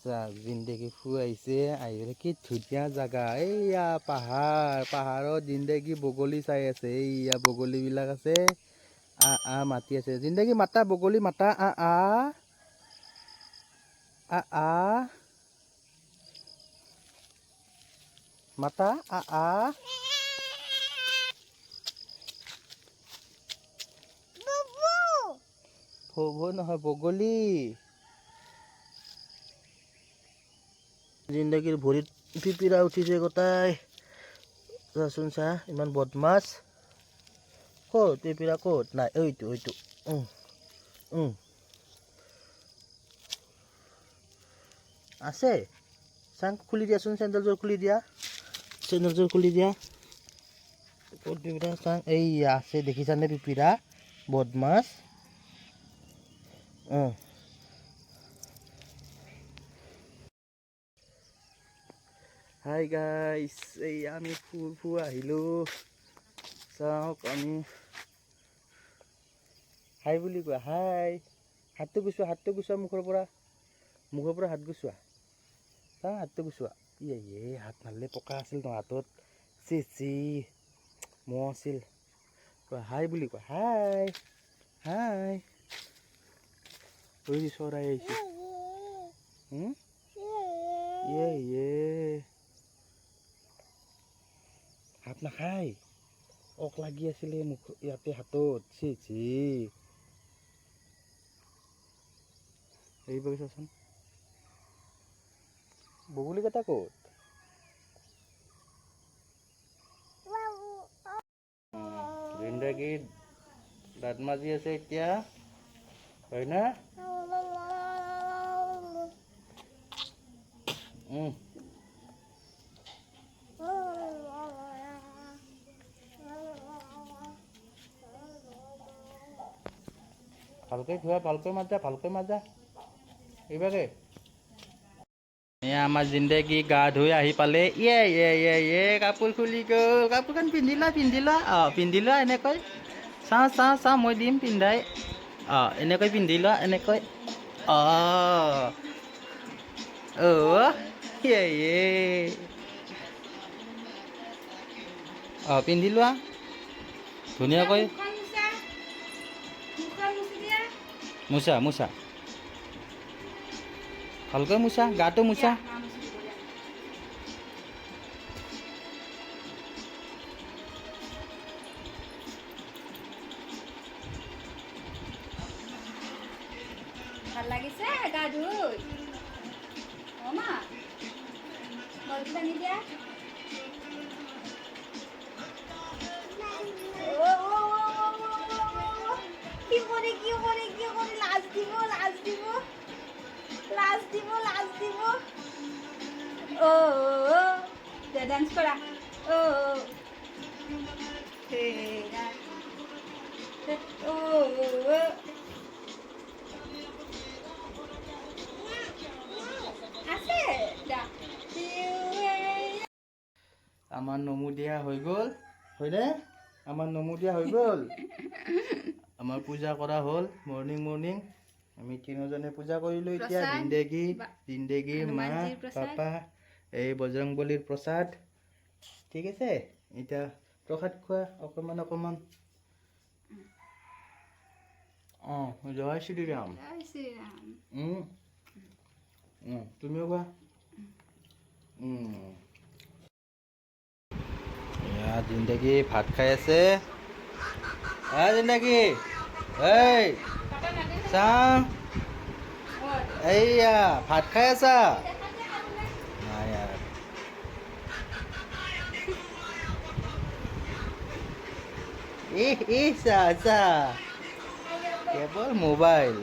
জিন্দেগী ফু আহিছে আহিলে কি ধুনীয়া জাগা এইয়া পাহাৰৰ জিন্দেগী বগলী চাই আছে এইয়া বগলীবিলাক আছে মাতি আছে জিন্দেগী মাতা বগলী মাতা মাতা ভৌ নহয় বগলী জিন্দেগীৰ ভৰিত পিপিৰা উঠিছে গোটাই চাচোন চা ইমান বদমাছ ক'ত পিপিৰা ক'ত নাই এইটো আছে চাং খুলি দিয়াচোন চেণ্ডেলযোৰ খুলি দিয়া ক'ত পিপিৰা চাং এই আছে দেখিছানে পিপিৰা বদমাছ হাই গাইস এই আমি ফুল আহিলোঁ চাওক আমি হাই বুলি কোৱা হাই হাতটো গুচোৱা মুখৰ পৰা হাত গুচোৱা চাওঁ হাতটো গুচোৱা হাত মাৰিলে পকা আছিল ন হাতত চি মহ আছিল কোৱা হাই বুলি কোৱা হাই চৰাই আহিছে হাত নাখায় অক লাগি আছিলে মুখ ইয়াতে হাতত চি এইবাৰ চাচোন বগলীকেইটা ক'ত জিন্দেগীত দাঁত মাজি আছে এতিয়া হয় না ভালকৈ ধোৱা ভালকৈ মাজা এইবাৰে আমাৰ জিন্দেগী গা ধুই আহি পালে কাপোৰ খুলি গ'ল কাপোৰখন পিন্ধিলা এনেকৈ চাওঁ মই দিম পিন্ধাই এনেকৈ পিন্ধি লোৱা এনেকৈ পিন্ধি লোৱা ধুনীয়াকৈ মোচা ভালকৈ মোচা গাটো মোচা ভাল লাগিছে গা ধুই মা বলটো দাঙি দিয়া কি করে লাজ দিব ডান্স করা আমাৰ নমুদিয়া হৈ গ'ল হয়নে আমাৰ পূজা কৰা হ'ল মৰ্নিং আমি তিনিজনে পূজা কৰিলোঁ এতিয়া জিন্দেগী মা পাপা এই বজৰংবলীৰ প্ৰসাদ ঠিক আছে এতিয়া প্ৰসাদ খোৱা অকণমান জয় শ্ৰীৰাম তুমিও খোৱা জিন্দেগী ভাত খাই আছে জিন্দেগী এই চাওঁ এইয়া ভাত খাই আছা চা কেৱল মোবাইল